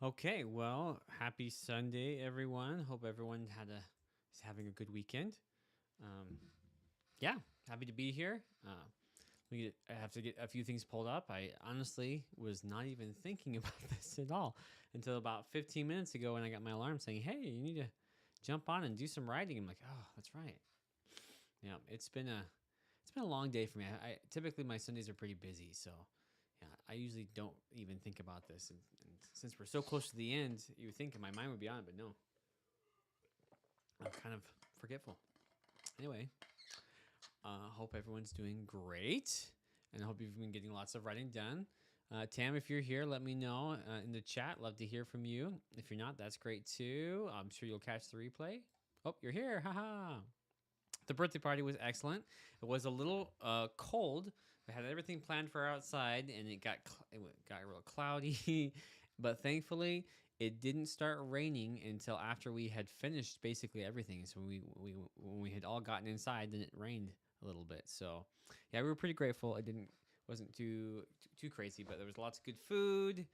Okay, well, happy Sunday, everyone. Hope everyone is having a good weekend. Um, yeah, happy to be here. I have to get a few things pulled up. I honestly was not even thinking about this at all until about 15 minutes ago when I got my alarm saying, "Hey, you need to jump on and do some writing." I'm like, "Oh, that's right." Yeah, it's been a long day for me. I typically my Sundays are pretty busy, so yeah, I usually don't even think about this. And since we're so close to the end, you would think my mind would be on it, but no, I'm kind of forgetful. Anyway, hope everyone's doing great, and I hope you've been getting lots of writing done. Tam, if you're here, let me know in the chat. Love to hear from you. If you're not, that's great too. I'm sure you'll catch the replay. Oh, you're here. Haha. The birthday party was excellent. It was a little cold. We had everything planned for outside, and it got real cloudy. But thankfully, it didn't start raining until after we had finished basically everything. So when we had all gotten inside, then it rained a little bit. So yeah, we were pretty grateful. It wasn't too crazy, but there was lots of good food.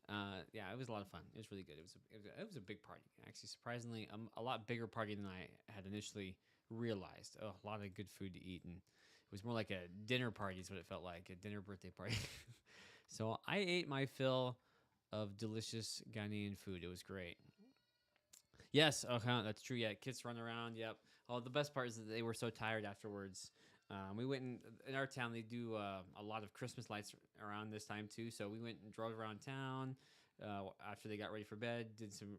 Yeah, it was a lot of fun. It was really good. It was a big party. Actually, surprisingly, a lot bigger party than I had initially realized. Oh, a lot of good food to eat, and it was more like a dinner party is what it felt like, a dinner birthday party. So I ate my fill of delicious Ghanaian food. It was great. Yes, okay, that's true. Yeah, kids run around. Yep. Oh, the best part is that they were so tired afterwards. We went in our town. They do a lot of Christmas lights around this time too. So we went and drove around town after they got ready for bed. Did some,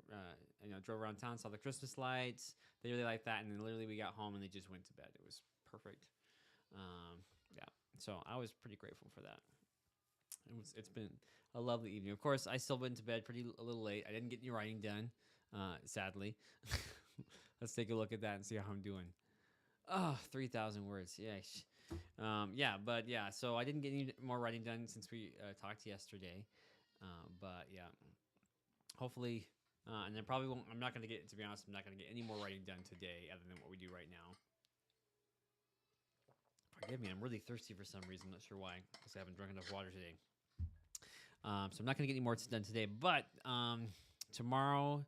drove around town, saw the Christmas lights. They really liked that, and then literally we got home and they just went to bed. It was perfect. Yeah. So I was pretty grateful for that. It's been a lovely evening. Of course, I still went to bed a little late. I didn't get any writing done, sadly. Let's take a look at that and see how I'm doing. Oh, 3,000 words. Yeah. Yeah, but yeah, so I didn't get any more writing done since we talked yesterday. But yeah, hopefully, and then probably won't, I'm not going to get, to be honest, I'm not going to get any more writing done today other than what we do right now. Forgive me, I'm really thirsty for some reason. I'm not sure why, because I haven't drunk enough water today. So I'm not going to get any more done today, but tomorrow,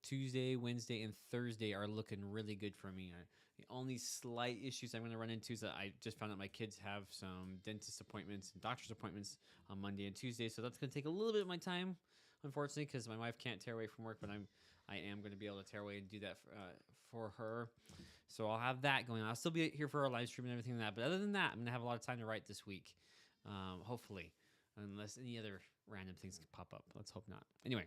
Tuesday, Wednesday, and Thursday are looking really good for me. The only slight issues I'm going to run into is that I just found out my kids have some dentist appointments and doctor's appointments on Monday and Tuesday, so that's going to take a little bit of my time, unfortunately, because my wife can't tear away from work, but I am going to be able to tear away and do that for her. So I'll have that going on. I'll still be here for our live stream and everything like that, but other than that, I'm going to have a lot of time to write this week, hopefully, unless any other random things pop up. Let's hope not. Anyway.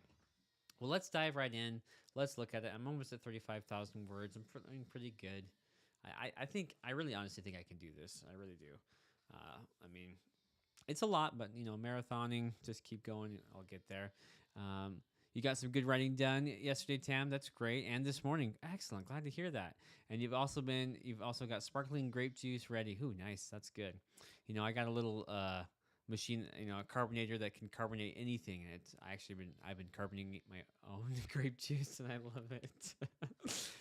Well, let's dive right in. Let's look at it. I'm almost at 35,000 words. I'm doing pretty good. I really honestly think I can do this. I really do. I mean, it's a lot, but marathoning, just keep going. I'll get there. You got some good writing done yesterday, Tam. That's great. And this morning, excellent. Glad to hear that. And you've also got sparkling grape juice ready. Ooh, nice. That's good. I got a little machine, a carbonator that can carbonate anything. And I've been carbonating my own grape juice, and I love it.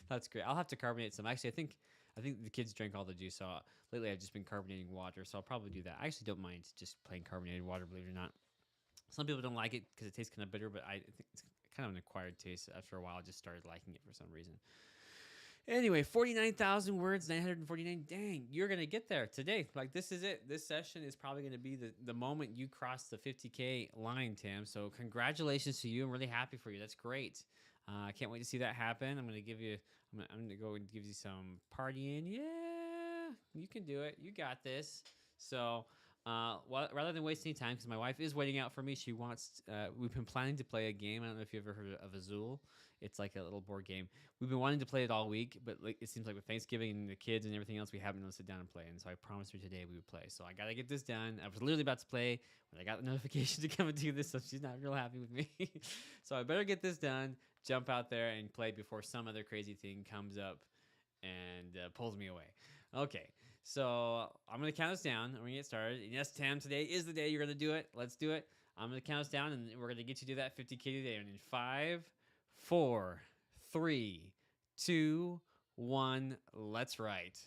That's great. I'll have to carbonate some. Actually, I think the kids drank all the juice. So lately, I've just been carbonating water. So I'll probably do that. I actually don't mind just plain carbonated water, believe it or not. Some people don't like it because it tastes kind of bitter, but I think it's kind of an acquired taste. After a while, I just started liking it for some reason. Anyway, 49,000 words, 949. Dang, you're going to get there today. Like, this is it. This session is probably going to be the moment you cross the 50K line, Tam. So congratulations to you. I'm really happy for you. That's great. I can't wait to see that happen. I'm going to go and give you some partying. Yeah, you can do it. You got this. So rather than wasting time, because my wife is waiting out for me, she wants. We've been planning to play a game. I don't know if you've ever heard of Azul. It's like a little board game. We've been wanting to play it all week, but like it seems like with Thanksgiving and the kids and everything else, we haven't been able to sit down and play. And so I promised her today we would play. So I gotta get this done. I was literally about to play when I got the notification to come and do this, so she's not real happy with me. So I better get this done, jump out there and play before some other crazy thing comes up and pulls me away. Okay, so I'm going to count us down. I'm going to get started. And yes, Tam, today is the day you're going to do it. Let's do it. I'm going to count us down, and we're going to get you to that 50K today. And in 5, 4, 3, 2, 1, let's write.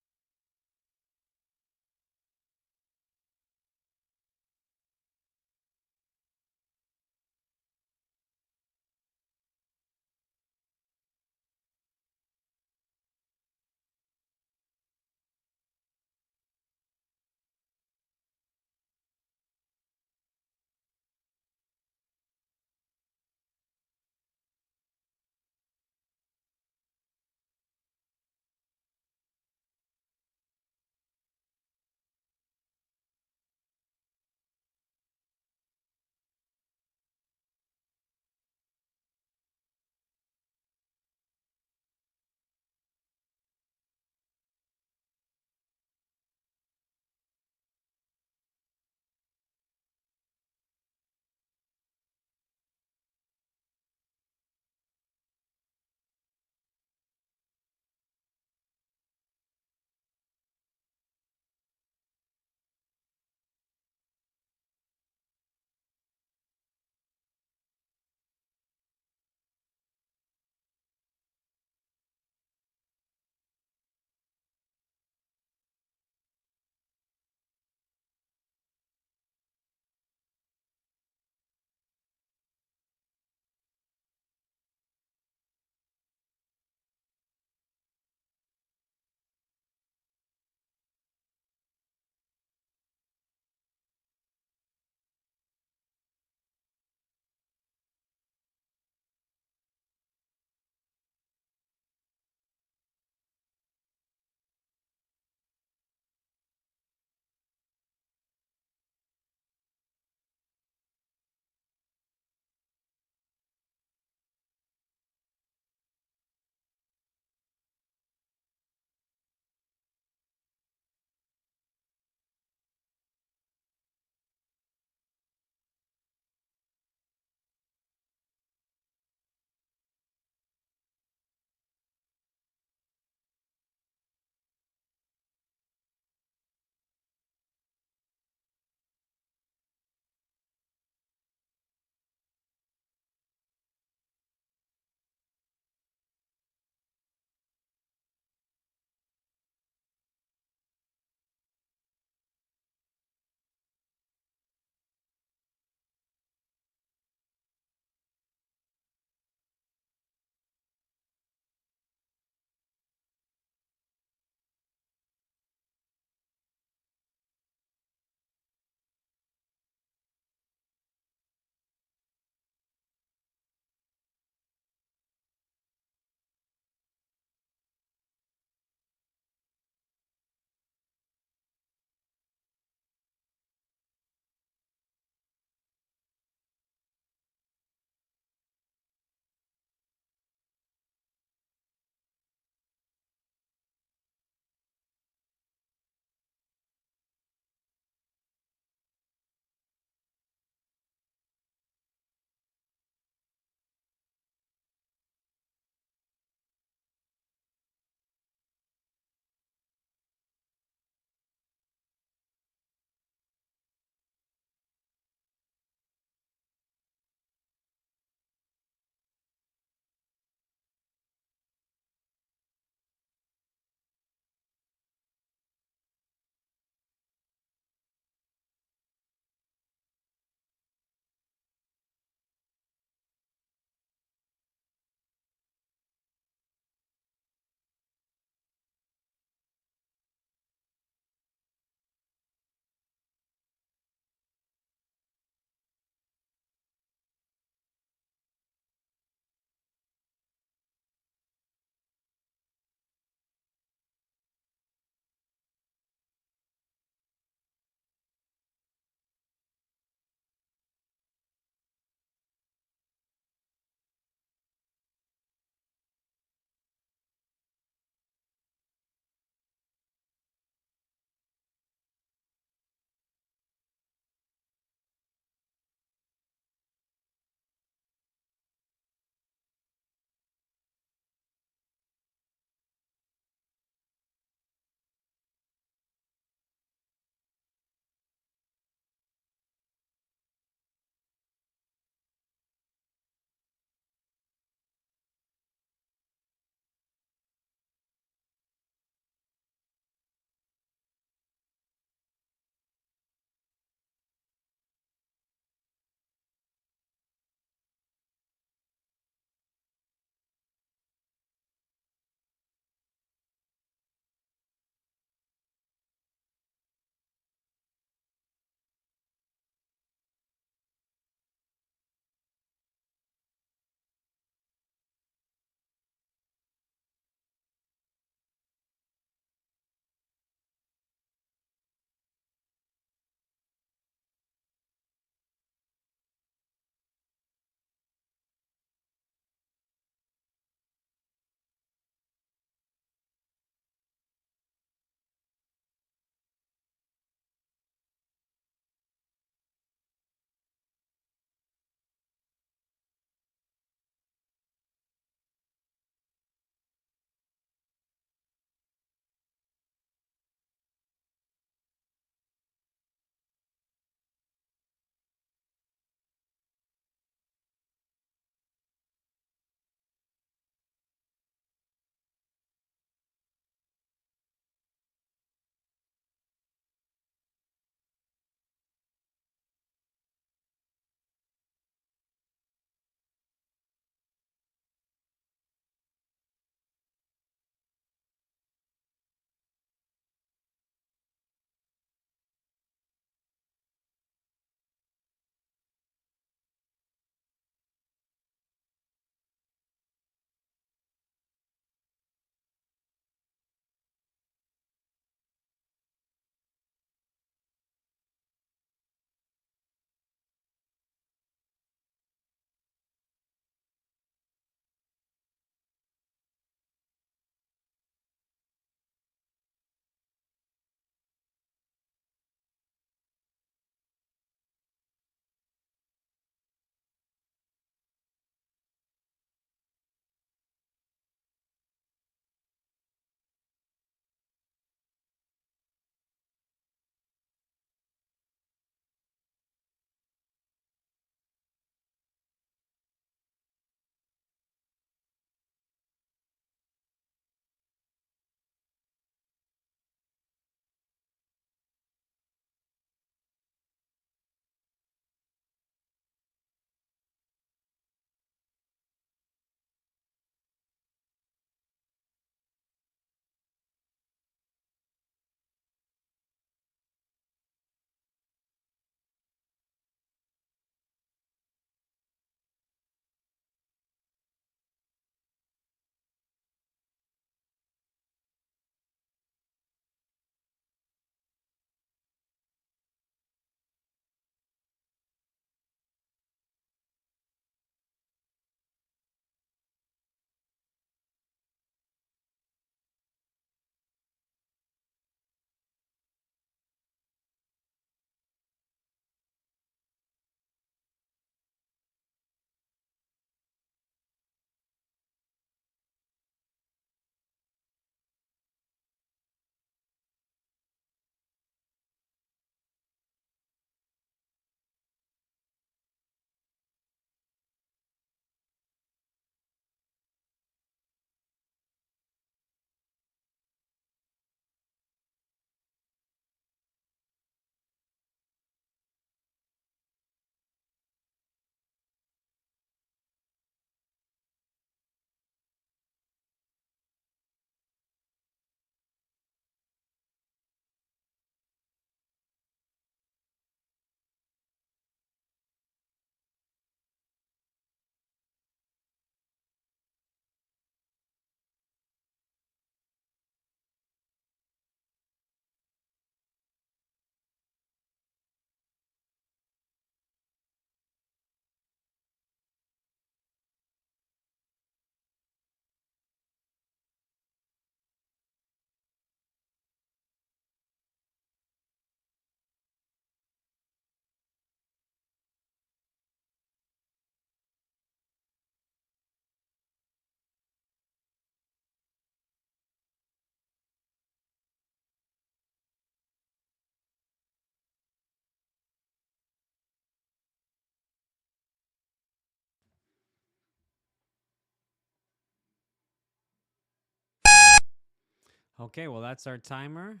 Okay, well, that's our timer.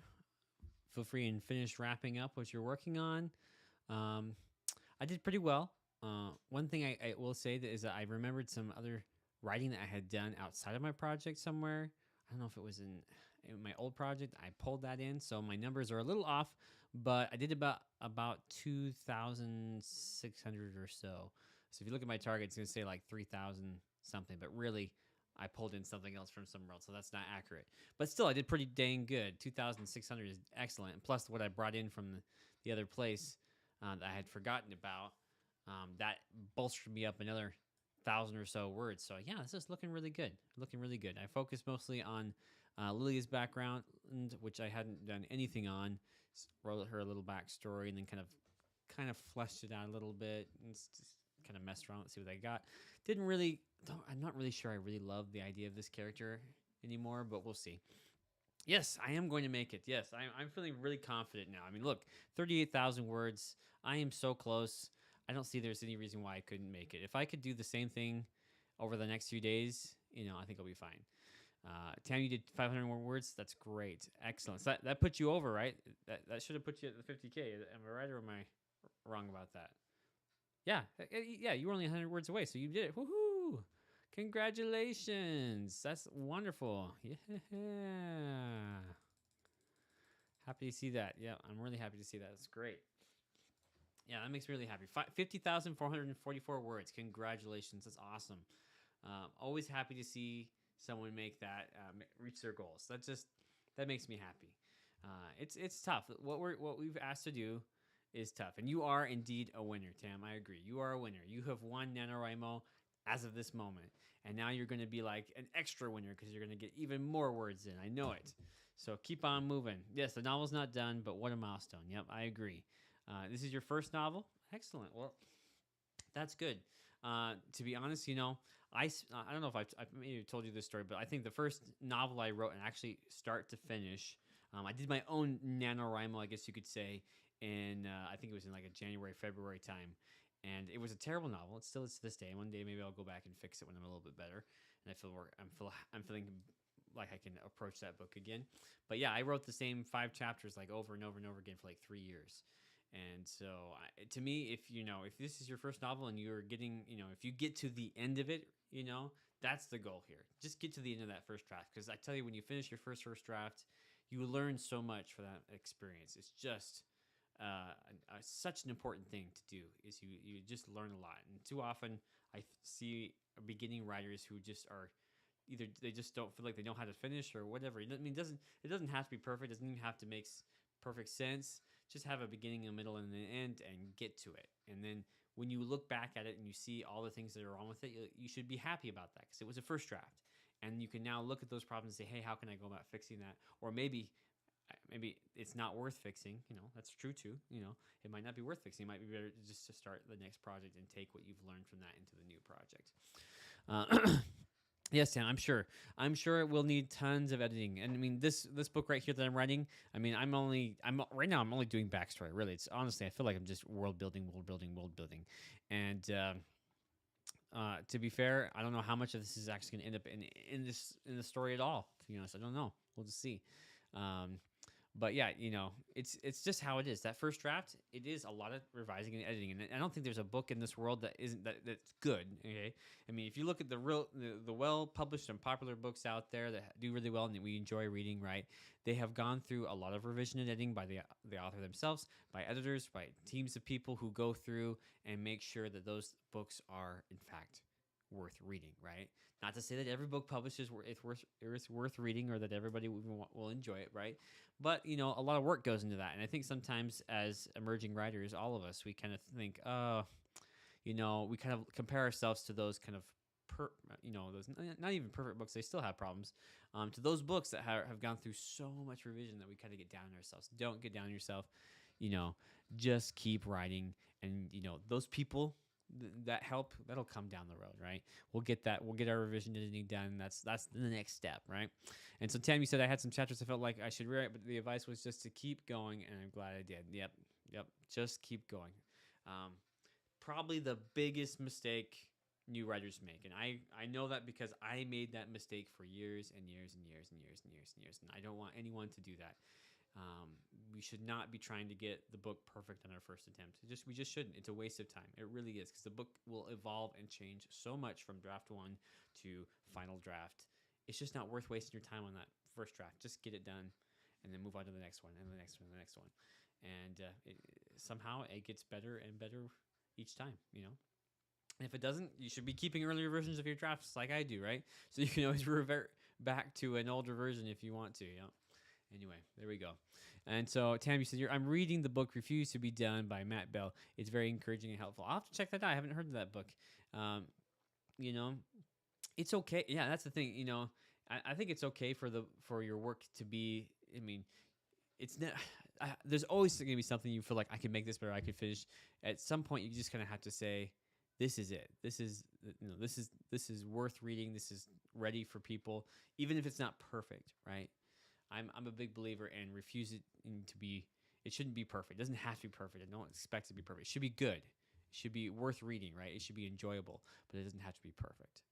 Feel free and finish wrapping up what you're working on. Um, I did pretty well. One thing I will say that is that I remembered some other writing that I had done outside of my project somewhere. I don't know if it was in my old project. I pulled that in, so my numbers are a little off, but I did about 2,600 or so. So if you look at my target, it's gonna say like 3,000 something, but really I pulled in something else from somewhere else, so that's not accurate. But still, I did pretty dang good. 2,600 is excellent, and plus what I brought in from the other place that I had forgotten about, that bolstered me up another 1,000 or so words. So yeah, this is looking really good. Looking really good. I focused mostly on Lilia's background, which I hadn't done anything on. Wrote her a little backstory, and then kind of fleshed it out a little bit, and just kind of messed around. Let's see what I got. Didn't really. I'm not really sure I really love the idea of this character anymore, but we'll see. Yes, I am going to make it. Yes, I'm feeling really confident now. I mean, look, 38,000 words. I am so close. I don't see there's any reason why I couldn't make it. If I could do the same thing over the next few days, I think I'll be fine. Tam, you did 500 more words. That's great. Excellent. So that put you over, right? That should have put you at the 50K. Am I right or am I wrong about that? Yeah, you were only 100 words away, so you did it. Woohoo! Congratulations. That's wonderful. Yeah. Happy to see that. Yeah, I'm really happy to see that. That's great. Yeah, that makes me really happy. 50,444 words. Congratulations. That's awesome. Always happy to see someone make that, reach their goals. That makes me happy. It's tough. What we've asked to do is tough, and you are indeed a winner, Tam. I agree. You are a winner. You have won NaNoWriMo as of this moment, and now you're going to be like an extra winner because you're going to get even more words in. I know it. So keep on moving. Yes, the novel's not done, but what a milestone. Yep, I agree. This is your first novel. Excellent. Well, that's good. To be honest, I don't know if I've maybe told you this story, but I think the first novel I wrote and actually start to finish, I did my own NaNoWriMo, I guess you could say, in I think it was in like a January, February time. And it was a terrible novel. It still is to this day. One day maybe I'll go back and fix it when I'm a little bit better, and I'm feeling like I can approach that book again. But yeah, I wrote the same 5 chapters like over and over and over again for like 3 years. And so, to me, if this is your first novel and you're getting, if you get to the end of it, that's the goal here. Just get to the end of that first draft. Because I tell you, when you finish your first draft, you learn so much for that experience. It's just such an important thing to do. Is you just learn a lot. And too often, I see beginning writers who just are either they just don't feel like they know how to finish or whatever. I mean, it doesn't have to be perfect. It doesn't even have to make perfect sense. Just have a beginning, a middle, and an end, and get to it. And then when you look back at it and you see all the things that are wrong with it, you should be happy about that because it was a first draft. And you can now look at those problems and say, hey, how can I go about fixing that? Or maybe it's not worth fixing. That's true too. It might not be worth fixing. It might be better just to start the next project and take what you've learned from that into the new project. Yes, Sam, I'm sure. I'm sure it will need tons of editing. And I mean, this book right here that I'm writing. I mean, I'm right now. I'm only doing backstory. Really, it's honestly, I feel like I'm just world building, And to be fair, I don't know how much of this is actually going to end up in the story at all. To be honest, I don't know. We'll just see. But yeah, it's just how it is. That first draft, it is a lot of revising and editing, and I don't think there's a book in this world that isn't that's good. Okay, I mean, if you look at the well published and popular books out there that do really well and that we enjoy reading, right? They have gone through a lot of revision and editing by the author themselves, by editors, by teams of people who go through and make sure that those books are in fact worth reading, right? Not to say that every book published is worth reading or that everybody will enjoy it, right? But a lot of work goes into that, and I think sometimes as emerging writers, all of us, we kind of think, we kind of compare ourselves to those kind of those not even perfect books. They still have problems. To those books that have gone through so much revision that we kind of get down on ourselves. Don't get down on yourself. Just keep writing, and those people that help, that'll come down the road, right? We'll get our revision editing done. That's the next step, right? And so Tam, you said I had some chapters I felt like I should rewrite, but the advice was just to keep going, and I'm glad I did. Yep, just keep going. Probably the biggest mistake new writers make. And I know that because I made that mistake for years and years and years and years and years and years. And I don't want anyone to do that. We should not be trying to get the book perfect on our first attempt. We just shouldn't. It's a waste of time. It really is, because the book will evolve and change so much from draft 1 to final draft. It's just not worth wasting your time on that first draft. Just get it done, and then move on to the next one, and the next one, and the next one. And somehow it gets better and better each time, you know? And if it doesn't, you should be keeping earlier versions of your drafts like I do, right? So you can always revert back to an older version if you want to, you know? Anyway, there we go. And so, Tam, you said, I'm reading the book Refuse to Be Done by Matt Bell. It's very encouraging and helpful. I'll have to check that out. I haven't heard of that book. You know, it's okay. Yeah, that's the thing. You know, I think it's okay for your work to be, I mean, it's not, there's always going to be something you feel like, I can make this better, I can finish. At some point, you just kind of have to say, this is it. This is, you know, this is worth reading. This is ready for people, even if it's not perfect, right? I'm a big believer in refusing to be. It shouldn't be perfect. It doesn't have to be perfect. I don't expect it to be perfect. It should be good. It should be worth reading, right? It should be enjoyable, but it doesn't have to be perfect.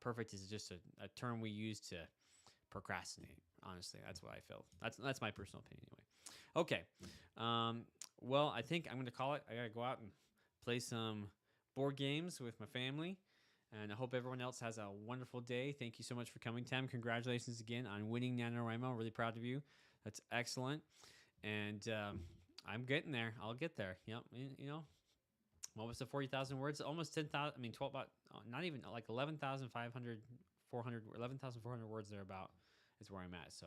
Perfect is just a term we use to procrastinate. Honestly, that's what I feel. That's my personal opinion anyway. Okay. Well, I think I'm going to call it. I got to go out and play some board games with my family. And I hope everyone else has a wonderful day. Thank you so much for coming, Tam. Congratulations again on winning NaNoWriMo. I'm really proud of you. That's excellent. And I'm getting there. I'll get there. Yep. You know, what was the 40,000 words? Almost 10,000. I mean, 12, about, not even like 11,500, 11,400 words thereabout is where I'm at. So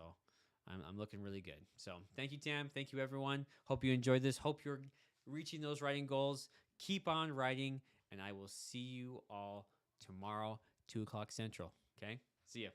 I'm looking really good. So thank you, Tam. Thank you, everyone. Hope you enjoyed this. Hope you're reaching those writing goals. Keep on writing, and I will see you all tomorrow, 2 o'clock Central. Okay? See ya.